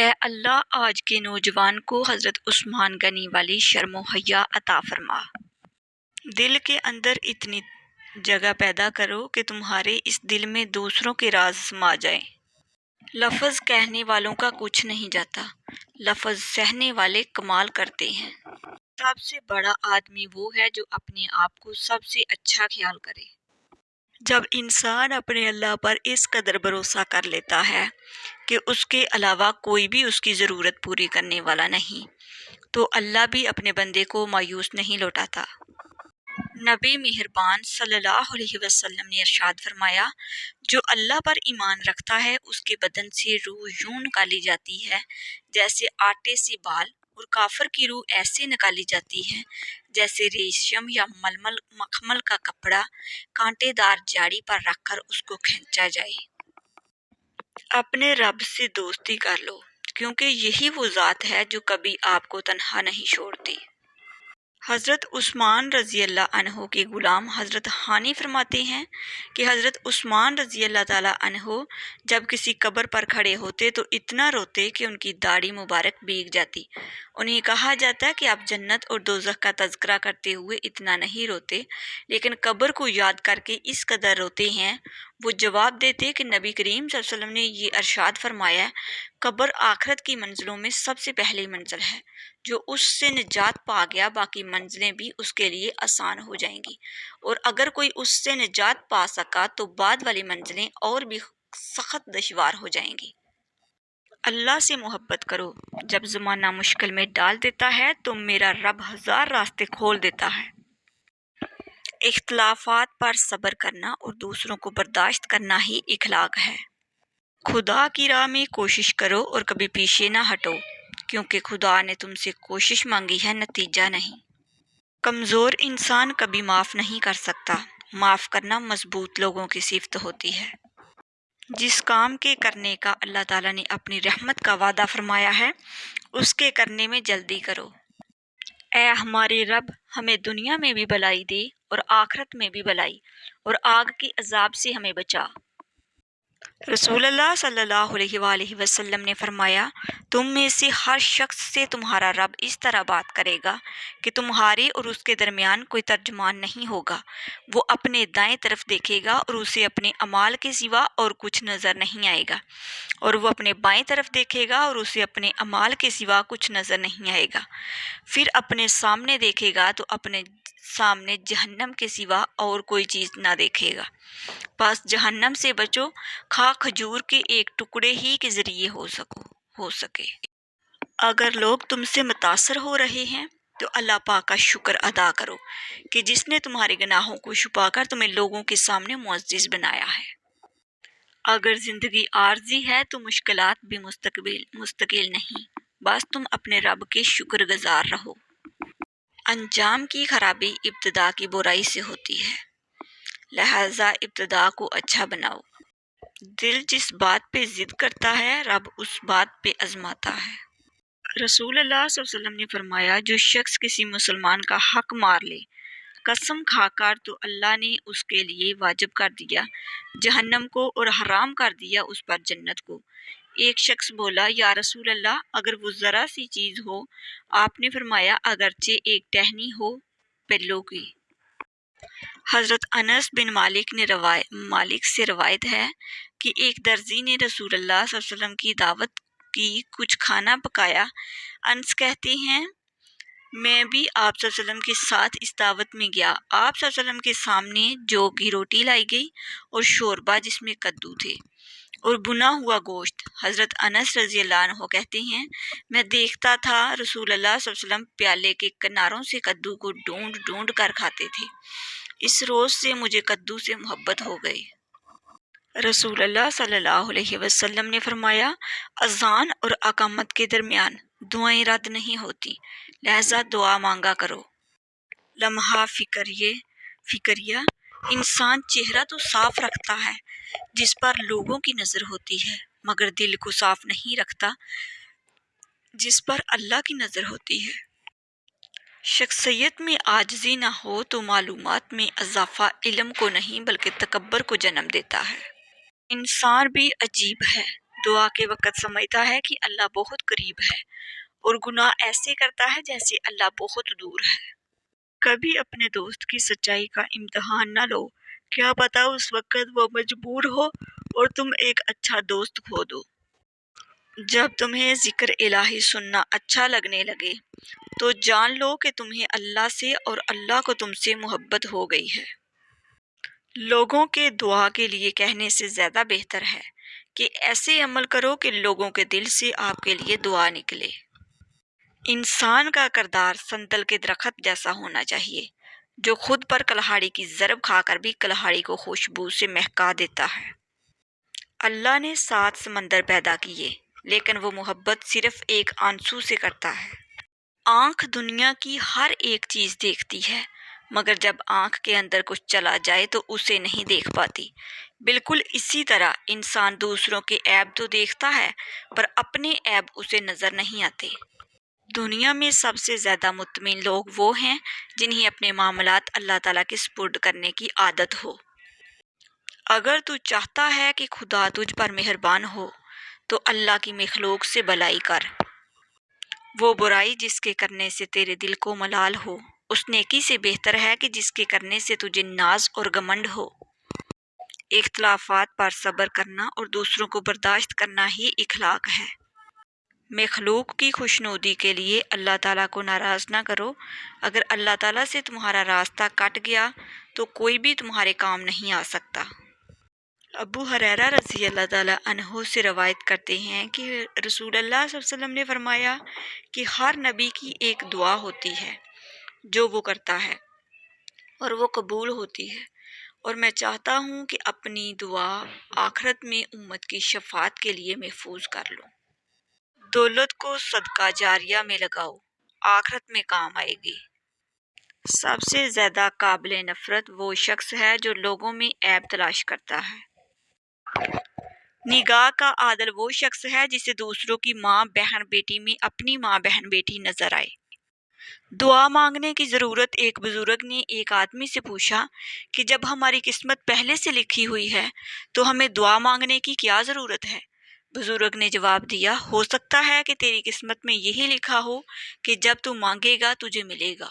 اے اللہ آج کے نوجوان کو حضرت عثمان غنی والی شرم و حیا عطا فرما۔ دل کے اندر اتنی جگہ پیدا کرو کہ تمہارے اس دل میں دوسروں کے راز سما جائیں۔ لفظ کہنے والوں کا کچھ نہیں جاتا، لفظ سہنے والے کمال کرتے ہیں۔ سب سے بڑا آدمی وہ ہے جو اپنے آپ کو سب سے اچھا خیال کرے۔ جب انسان اپنے اللہ پر اس قدر بھروسہ کر لیتا ہے کہ اس کے علاوہ کوئی بھی اس کی ضرورت پوری کرنے والا نہیں، تو اللہ بھی اپنے بندے کو مایوس نہیں لوٹاتا۔ نبی مہربان صلی اللہ علیہ وسلم نے ارشاد فرمایا، جو اللہ پر ایمان رکھتا ہے اس کے بدن سے روح یوں نکالی جاتی ہے جیسے آٹے سے بال، اور کافر کی روح ایسے نکالی جاتی ہے جیسے ریشم یا ململ مخمل کا کپڑا کانٹے دار جاڑی پر رکھ کر اس کو کھینچا جائے۔ اپنے رب سے دوستی کر لو، کیونکہ یہی وہ ذات ہے جو کبھی آپ کو تنہا نہیں چھوڑتی۔ حضرت عثمان رضی اللہ عنہ کے غلام حضرت ہانی فرماتے ہیں کہ حضرت عثمان رضی اللہ تعالیٰ عنہ جب کسی قبر پر کھڑے ہوتے تو اتنا روتے کہ ان کی داڑھی مبارک بھیگ جاتی۔ انہیں کہا جاتا ہے کہ آپ جنت اور دوزخ کا تذکرہ کرتے ہوئے اتنا نہیں روتے، لیکن قبر کو یاد کر کے اس قدر روتے ہیں۔ وہ جواب دیتے کہ نبی کریم صلی اللہ علیہ وسلم نے یہ ارشاد فرمایا ہے، قبر آخرت کی منزلوں میں سب سے پہلی منزل ہے، جو اس سے نجات پا گیا باقی منزلیں بھی اس کے لیے آسان ہو جائیں گی، اور اگر کوئی اس سے نجات پا سکا تو بعد والی منزلیں اور بھی سخت دشوار ہو جائیں گی۔ اللہ سے محبت کرو، جب زمانہ مشکل میں ڈال دیتا ہے تو میرا رب ہزار راستے کھول دیتا ہے۔ اختلافات پر صبر کرنا اور دوسروں کو برداشت کرنا ہی اخلاق ہے۔ خدا کی راہ میں کوشش کرو اور کبھی پیچھے نہ ہٹو، کیونکہ خدا نے تم سے کوشش مانگی ہے، نتیجہ نہیں۔ کمزور انسان کبھی معاف نہیں کر سکتا، معاف کرنا مضبوط لوگوں کی صفت ہوتی ہے۔ جس کام کے کرنے کا اللہ تعالیٰ نے اپنی رحمت کا وعدہ فرمایا ہے، اس کے کرنے میں جلدی کرو۔ اے ہمارے رب، ہمیں دنیا میں بھی بھلائی دے اور آخرت میں بھی بھلائی، اور آگ کے عذاب سے ہمیں بچا۔ رسول اللہ صلی اللہ علیہ وآلہ وسلم نے فرمایا، تم میں سے ہر شخص سے تمہارا رب اس طرح بات کرے گا کہ تمہارے اور اس کے درمیان کوئی ترجمان نہیں ہوگا۔ وہ اپنے دائیں طرف دیکھے گا اور اسے اپنے اعمال کے سوا اور کچھ نظر نہیں آئے گا، اور وہ اپنے بائیں طرف دیکھے گا اور اسے اپنے اعمال کے سوا کچھ نظر نہیں آئے گا۔ پھر اپنے سامنے دیکھے گا تو اپنے سامنے جہنم کے سوا اور کوئی چیز نہ دیکھے گا۔ بس جہنم سے بچو، خواہ کھجور کے ایک ٹکڑے ہی کے ذریعے ہو سکے۔ اگر لوگ تم سے متاثر ہو رہے ہیں تو اللہ پاک کا شکر ادا کرو کہ جس نے تمہارے گناہوں کو چھپا کر تمہیں لوگوں کے سامنے معزز بنایا ہے۔ اگر زندگی عارضی ہے تو مشکلات بھی مستقل نہیں، بس تم اپنے رب کے شکر گزار رہو۔ انجام کی خرابی ابتدا کی برائی سے ہوتی ہے، لہذا ابتدا کو اچھا بناؤ۔ دل جس بات پہ ضد کرتا ہے رب اس بات پہ آزماتا ہے۔ رسول اللہ صلی اللہ علیہ وسلم نے فرمایا، جو شخص کسی مسلمان کا حق مار لے قسم کھا کر تو اللہ نے اس کے لیے واجب کر دیا جہنم کو اور حرام کر دیا اس پر جنت کو۔ ایک شخص بولا، یا رسول اللہ، اگر وہ ذرا سی چیز ہو؟ آپ نے فرمایا، اگرچہ ایک ٹہنی ہو پلوں کی۔ حضرت انس بن مالک سے روایت ہے کہ ایک درزی نے رسول اللہ صلی اللہ علیہ وسلم کی دعوت کی، کچھ کھانا پکایا۔ انس کہتے ہیں، میں بھی آپ صلی اللہ علیہ وسلم کے ساتھ اس دعوت میں گیا۔ آپ صلی اللہ علیہ وسلم کے سامنے جو کی روٹی لائی گئی اور شوربہ جس میں کدو تھے اور بنا ہوا گوشت۔ حضرت انس رضی اللہ عنہ کہتے ہیں، میں دیکھتا تھا رسول اللہ صلی اللہ علیہ وسلم پیالے کے کناروں سے کدو کو ڈھونڈ ڈھونڈ کر کھاتے تھے۔ اس روز سے مجھے کدو سے محبت ہو گئی۔ رسول اللہ صلی اللہ علیہ وسلم نے فرمایا، اذان اور اقامت کے درمیان دعائیں رد نہیں ہوتی، لہذا دعا مانگا کرو۔ لمحہ فکریہ انسان چہرہ تو صاف رکھتا ہے جس پر لوگوں کی نظر ہوتی ہے، مگر دل کو صاف نہیں رکھتا جس پر اللہ کی نظر ہوتی ہے۔ شخصیت میں عاجزی نہ ہو تو معلومات میں اضافہ علم کو نہیں بلکہ تکبر کو جنم دیتا ہے۔ انسان بھی عجیب ہے، دعا کے وقت سمجھتا ہے کہ اللہ بہت قریب ہے اور گناہ ایسے کرتا ہے جیسے اللہ بہت دور ہے۔ کبھی اپنے دوست کی سچائی کا امتحان نہ لو، کیا پتا اس وقت وہ مجبور ہو اور تم ایک اچھا دوست کھو دو۔ جب تمہیں ذکر الہی سننا اچھا لگنے لگے تو جان لو کہ تمہیں اللہ سے اور اللہ کو تم سے محبت ہو گئی ہے۔ لوگوں کے دعا کے لیے کہنے سے زیادہ بہتر ہے کہ ایسے عمل کرو کہ لوگوں کے دل سے آپ کے لیے دعا نکلے۔ انسان کا کردار سنتل کے درخت جیسا ہونا چاہیے جو خود پر کلہاڑی کی ضرب کھا کر بھی کلہاڑی کو خوشبو سے مہکا دیتا ہے۔ اللہ نے 7 سمندر پیدا کیے لیکن وہ محبت صرف ایک آنسو سے کرتا ہے۔ آنکھ دنیا کی ہر ایک چیز دیکھتی ہے مگر جب آنکھ کے اندر کچھ چلا جائے تو اسے نہیں دیکھ پاتی۔ بالکل اسی طرح انسان دوسروں کے عیب تو دیکھتا ہے پر اپنے عیب اسے نظر نہیں آتے۔ دنیا میں سب سے زیادہ مطمئن لوگ وہ ہیں جنہیں اپنے معاملات اللہ تعالیٰ کے سپرد کرنے کی عادت ہو۔ اگر تو چاہتا ہے کہ خدا تجھ پر مہربان ہو تو اللہ کی مخلوق سے بلائی کر۔ وہ برائی جس کے کرنے سے تیرے دل کو ملال ہو اس نیکی سے بہتر ہے کہ جس کے کرنے سے تجھے ناز اور گمنڈ ہو۔ اختلافات پر صبر کرنا اور دوسروں کو برداشت کرنا ہی اخلاق ہے۔ مخلوق کی خوشنودی کے لیے اللہ تعالیٰ کو ناراض نہ کرو۔ اگر اللہ تعالیٰ سے تمہارا راستہ کٹ گیا تو کوئی بھی تمہارے کام نہیں آ سکتا۔ ابو ہریرہ رضی اللہ تعالیٰ عنہ سے روایت کرتے ہیں کہ رسول اللہ صلی اللہ علیہ وسلم نے فرمایا کہ ہر نبی کی ایک دعا ہوتی ہے جو وہ کرتا ہے اور وہ قبول ہوتی ہے، اور میں چاہتا ہوں کہ اپنی دعا آخرت میں امت کی شفاعت کے لیے محفوظ کر لوں۔ دولت کو صدقہ جاریہ میں لگاؤ، آخرت میں کام آئے گی۔ سب سے زیادہ قابل نفرت وہ شخص ہے جو لوگوں میں عیب تلاش کرتا ہے۔ نگاہ کا عادل وہ شخص ہے جسے دوسروں کی ماں بہن بیٹی میں اپنی ماں بہن بیٹی نظر آئے۔ دعا مانگنے کی ضرورت ایک بزرگ نے ایک آدمی سے پوچھا کہ جب ہماری قسمت پہلے سے لکھی ہوئی ہے تو ہمیں دعا مانگنے کی کیا ضرورت ہے؟ بزرگ نے جواب دیا، ہو سکتا ہے کہ تیری قسمت میں یہی لکھا ہو کہ جب تو مانگے گا تجھے ملے گا۔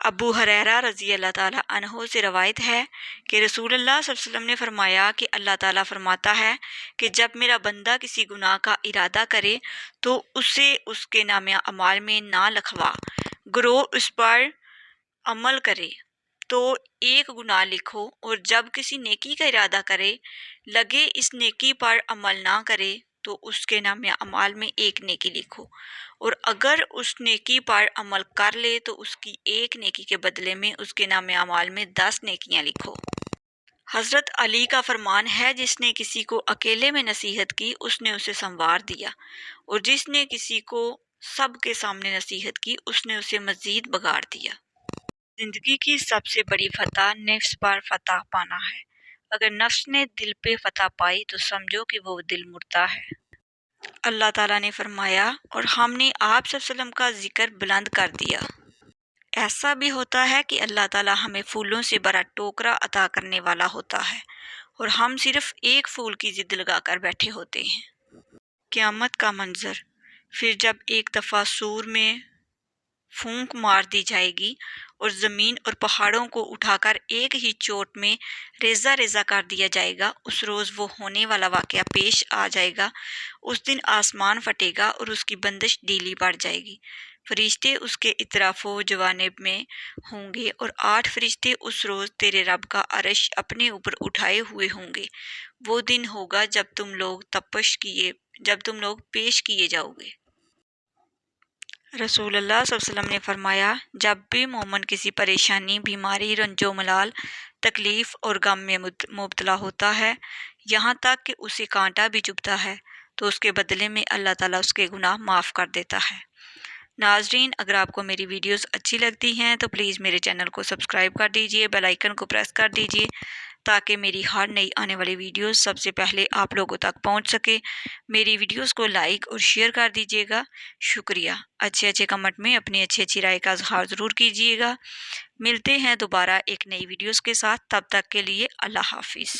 ابو ہریرہ رضی اللہ تعالیٰ عنہ سے روایت ہے کہ رسول اللہ صلی اللہ علیہ وسلم نے فرمایا کہ اللہ تعالیٰ فرماتا ہے کہ جب میرا بندہ کسی گناہ کا ارادہ کرے تو اسے اس کے نامہ اعمال میں نہ لکھوا، گروہ اس پر عمل کرے تو ایک گناہ لکھو، اور جب کسی نیکی کا ارادہ کرے لگے اس نیکی پر عمل نہ کرے تو اس کے نامہ اعمال میں ایک نیکی لکھو، اور اگر اس نیکی پر عمل کر لے تو اس کی ایک نیکی کے بدلے میں اس کے نامہ اعمال میں 10 نیکیاں لکھو۔ حضرت علی کا فرمان ہے، جس نے کسی کو اکیلے میں نصیحت کی اس نے اسے سنوار دیا، اور جس نے کسی کو سب کے سامنے نصیحت کی اس نے اسے مزید بگاڑ دیا۔ زندگی کی سب سے بڑی فتح نفس پر فتح پانا ہے۔ اگر نفس نے دل پہ فتح پائی تو سمجھو کہ وہ دل مردہ ہے۔ اللہ تعالیٰ نے فرمایا، اور ہم نے آپ صلی اللہ علیہ وسلم کا ذکر بلند کر دیا۔ ایسا بھی ہوتا ہے کہ اللہ تعالیٰ ہمیں پھولوں سے بڑا ٹوکرا عطا کرنے والا ہوتا ہے اور ہم صرف ایک پھول کی ضد لگا کر بیٹھے ہوتے ہیں۔ قیامت کا منظر، پھر جب ایک دفعہ سور میں پھونک مار دی جائے گی اور زمین اور پہاڑوں کو اٹھا کر ایک ہی چوٹ میں ریزہ ریزہ کر دیا جائے گا، اس روز وہ ہونے والا واقعہ پیش آ جائے گا۔ اس دن آسمان پھٹے گا اور اس کی بندش ڈھیلی پڑ جائے گی، فرشتے اس کے اطراف و جوانب میں ہوں گے، اور 8 فرشتے اس روز تیرے رب کا عرش اپنے اوپر اٹھائے ہوئے ہوں گے۔ وہ دن ہوگا جب تم لوگ پیش کیے جاؤ گے۔ رسول اللہ صلی اللہ علیہ وسلم نے فرمایا، جب بھی مومن کسی پریشانی، بیماری، رنج و ملال، تکلیف اور غم میں مبتلا ہوتا ہے، یہاں تک کہ اسے کانٹا بھی چبھتا ہے، تو اس کے بدلے میں اللہ تعالیٰ اس کے گناہ معاف کر دیتا ہے۔ ناظرین، اگر آپ کو میری ویڈیوز اچھی لگتی ہیں تو پلیز میرے چینل کو سبسکرائب کر دیجئے، بیل آئیکن کو پریس کر دیجئے تاکہ میری ہر نئی آنے والی ویڈیوز سب سے پہلے آپ لوگوں تک پہنچ سکے۔ میری ویڈیوز کو لائک اور شیئر کر دیجئے گا، شکریہ۔ اچھے کمنٹ میں اپنی اچھی رائے کا اظہار ضرور کیجئے گا۔ ملتے ہیں دوبارہ ایک نئی ویڈیوز کے ساتھ، تب تک کے لیے اللہ حافظ۔